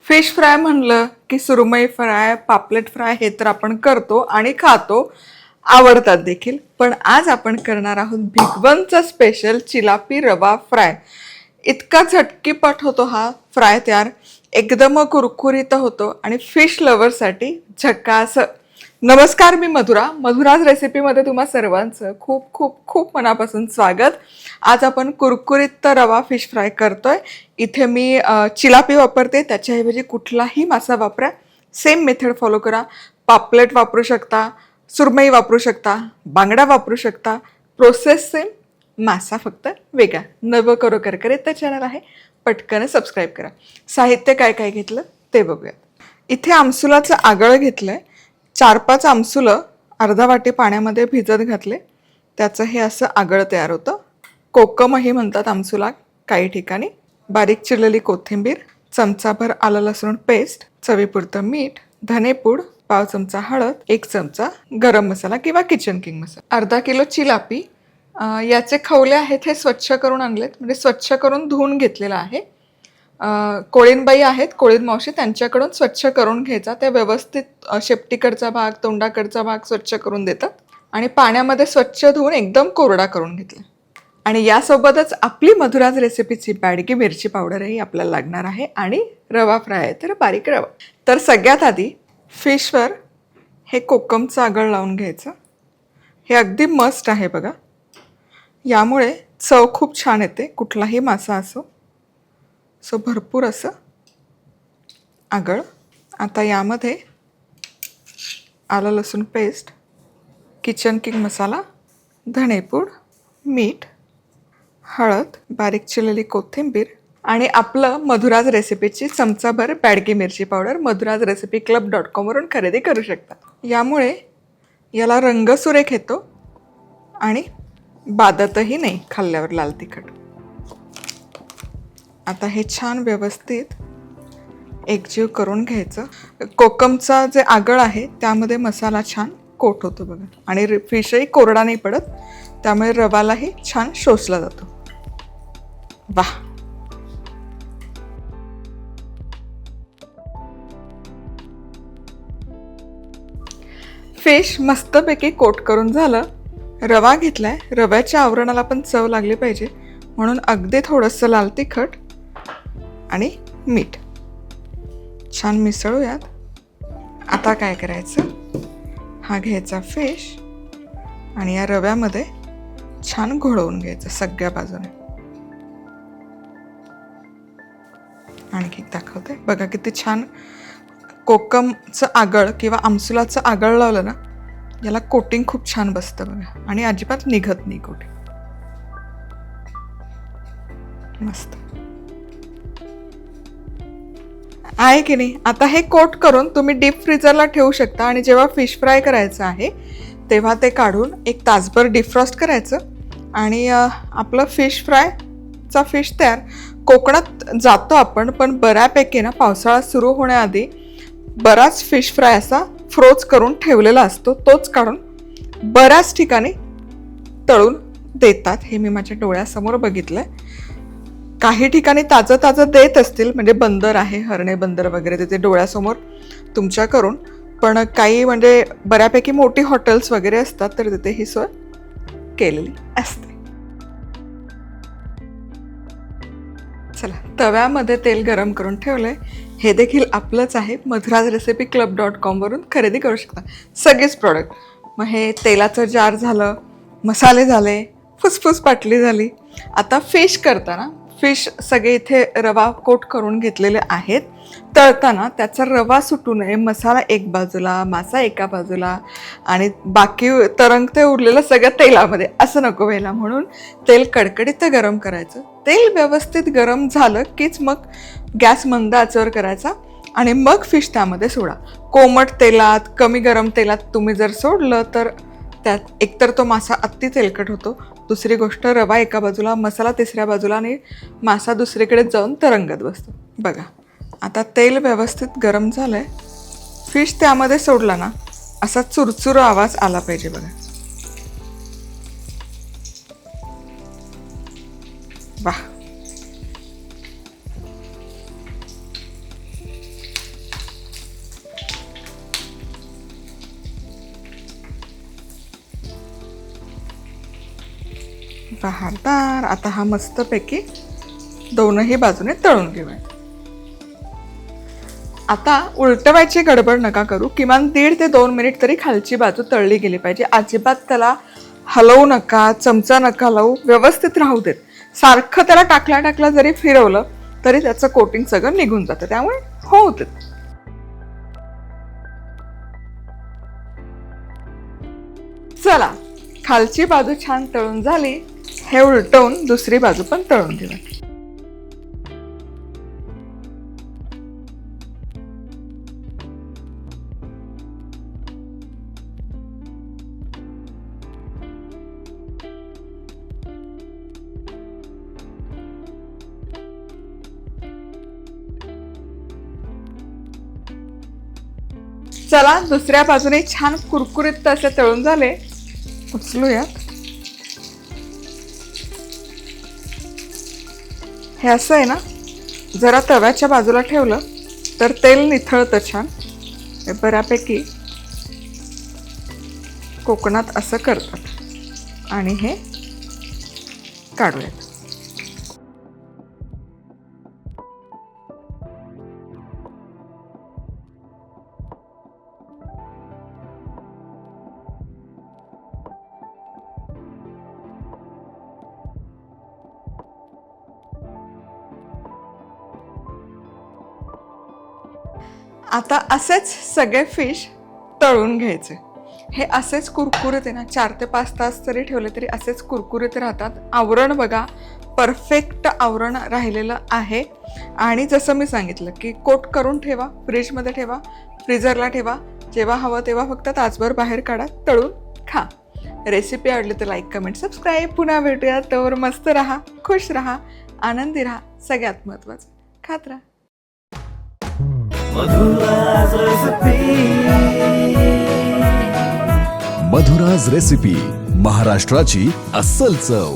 Fish fry म्हणलं की सुरमई fry, पापलेट फ्राय हे तर आपण करतो आणि खातो, आवडतात देखील. पण आज आपण करणार आहोत भिगवणचा स्पेशल चिलापी रवा फ्राय. इतका झटकीपट होतो हा फ्राय तयार, एकदम कुरकुरीत होतो आणि फिश लव्हरसाठी झकास. नमस्कार, मी मधुराज रेसिपीमध्ये तुम्हा सर्वांचं खूप खूप खूप मनापासून स्वागत. आज आपण कुरकुरीत रवा फिश फ्राय करतोय. इथे मी चिलापी वापरते, त्याच्याऐवजी कुठलाही मासा वापरा. सेम मेथड फॉलो करा. पापलेट वापरू शकता, सुरमई वापरू शकता, बांगडा वापरू शकता. प्रोसेस सेम, मासा फक्त वेगळा. नवं करो करकरीत चॅनल आहे, पटकन सबस्क्राईब करा. साहित्य काय काय घेतलं ते बघूया. इथे आमसुलाचं आगळ घेतलंय. 4-5 आमसुलं अर्धा वाटी पाण्यामध्ये भिजत घातले, त्याचं हे असं आगळ तयार होतं. कोकमही म्हणतात आमसुला काही ठिकाणी. बारीक चिरलेली कोथिंबीर, चमचाभर आलं लसूण पेस्ट, चवीपुरतं मीठ, धनेपूड, पाव चमचा हळद, 1 चमचा गरम मसाला किंवा किचन किंग मसाला. अर्धा किलो चिलापी. याचे खवले आहेत हे स्वच्छ करून आणलेत, म्हणजे स्वच्छ करून धुवून घेतलेलं आहे. कोळीनबाई आहेत, कोळीन मावशी, त्यांच्याकडून स्वच्छ करून घ्यायचा. त्या व्यवस्थित शेपटीकडचा भाग, तोंडाकडचा भाग स्वच्छ करून देतात आणि पाण्यामध्ये स्वच्छ धुवून एकदम कोरडा करून घेतला. आणि यासोबतच आपली मधुराज रेसिपीची बॅडगी मिरची पावडरही आपल्याला लागणार आहे आणि रवा फ्राय आहे तर बारीक रवा. तर सगळ्यात आधी फिशवर हे कोकमचं आगळ लावून घ्यायचं. हे अगदी मस्ट आहे बघा, यामुळे चव खूप छान येते, कुठलाही मासा असो. सो भरपूर असं आगळ. आता यामध्ये आलं लसूण पेस्ट, किचन किंग मसाला, धणेपूड, मीठ, हळद, बारीक चिरलेली कोथिंबीर आणि आपलं मधुराज रेसिपीची चमचाभर बॅडगी मिरची पावडर मधुराज रेसिपी club.com खरेदी करू शकता. यामुळे याला रंग सुरेख येतो आणि बाधतही नाही खाल्ल्यावर लाल तिखट. आता हे छान व्यवस्थित एकजीव करून घ्यायचं. कोकमचा जे आगळ आहे त्यामध्ये मसाला छान कोट होतो बघा, आणि फिशही कोरडा नाही पडत, त्यामुळे रवालाही छान शोषला जातो. वाह, फिश मस्तपैकी कोट करून झालं. रवा घेतलाय, रव्याच्या आवरणाला पण चव लागली पाहिजे म्हणून अगदी थोडंसं लाल तिखट आणि मीठ छान मिसळूयात. आता काय करायचं, हा घ्यायचा फिश आणि या रव्यामध्ये छान घोळवून घ्यायचं सगळ्या बाजूने. आणखी दाखवते बघा, किती छान कोकमचं आगळ किंवा आमसुलाचं आगळ लावलं ना, याला कोटिंग खूप छान बसतं बघा, आणि अजिबात निघत नाही कोटिंग. मस्त आहे की नाही. आता हे कोट करून तुम्ही डीप फ्रीजरला ठेवू शकता आणि जेव्हा फिश फ्राय करायचं आहे तेव्हा ते काढून 1 तासभर डिफ्रॉस्ट करायचं आणि आपलं फिश फ्रायचा फिश तयार. कोकणात जातो आपण, पण बऱ्यापैकी ना पावसाळा सुरू होण्याआधी बराच फिश फ्राय असा फ्रोज करून ठेवलेला असतो, तोच काढून बऱ्याच ठिकाणी तळून देतात. हे मी माझ्या डोळ्यासमोर बघितलंय. काही ठिकाणी ताजं ताजं देत असतील, म्हणजे बंदर आहे, हरणे बंदर वगैरे तिथे डोळ्यासमोर तुमच्या करून. पण काही म्हणजे बऱ्यापैकी मोठी हॉटेल्स वगैरे असतात तर तिथे ही सोय केलेली असते. चला, तव्यामध्ये तेल गरम करून ठेवलंय. हे देखील आपलंच आहे, मधुराज रेसिपी club.com खरेदी करू शकता सगळेच प्रॉडक्ट. मग हे तेलाचं जार झालं, मसाले झाले, फुसफुस पाटली झाली. आता फिश करताना फिश सगळे इथे रवा कोट करून घेतलेले आहेत. तळताना त्याचा रवा सुटू नये, मसाला एक बाजूला, मासा एका बाजूला आणि बाकी तरंगते उरलेलं सगळं तेलामध्ये असं नको व्हायला, म्हणून तेल कडकडीत गरम करायचं. तेल व्यवस्थित गरम झालं कीच मग गॅस मंद आचेवर करायचा आणि मग फिश त्यामध्ये सोडा. कोमट तेलात, कमी गरम तेलात तुम्ही जर सोडलं तर त्यात एकतर तो मासा अति तेलकट होतो, दुसरी गोष्ट रवा एका बाजूला, मसाला तिसऱ्या बाजूला आणि मासा दुसरीकडे जाऊन तरंगत बसतो. बघा, आता तेल व्यवस्थित गरम झालंय. फिश त्यामध्ये सोडला ना, असा चुरचुर आवाज आला पाहिजे बघा. वाह, बहारदार. आता हा मस्तपैकी दोनही बाजूने तळून घेऊया. आता उलटवायची गडबड नका करू. किमान 1.5 ते 2 मिनिट तरी खालची बाजू तळली गेली पाहिजे. अजिबात त्याला हलवू नका, चमचा नका लावू, व्यवस्थित राहू देत. सारखं त्याला टाकल्या जरी फिरवलं तरी त्याचं कोटिंग सगळं निघून जातं, त्यामुळे होऊ देत. चला, खालची बाजू छान तळून झाली. हे उलटवून दुसरी बाजू पण तळून घेऊया. चला, दुसऱ्या बाजूने छान कुरकुरीत असे तळून झाले. उचलूयात. हे असं आहे ना, जरा तव्याच्या बाजूला ठेवलं तर तेल निथळतं छान. हे बऱ्यापैकी कोकणात असं करतात. आणि हे काढूयात. आता असेच सगळे फिश तळून घ्यायचे. हे असेच कुरकुरीत आहे ना, 4 ते 5 तास जरी ठेवले तरी असेच कुरकुरीत राहतात. आवरण बघा, परफेक्ट आवरण राहिलेलं आहे. आणि जसं मी सांगितलं की कोट करून ठेवा, फ्रीजमध्ये ठेवा, फ्रीजरला ठेवा. जेव्हा हवं तेव्हा फक्त तासभर बाहेर काढा, तळून खा. रेसिपी आवडली तर लाईक, कमेंट, सबस्क्राईब. पुन्हा भेटूया. तोवर मस्त राहा, खुश राहा, आनंदी राहा. सगळ्यात महत्त्वाचं खात राहा. मधुराज रेसिपी, महाराष्ट्राची अस्सल चव.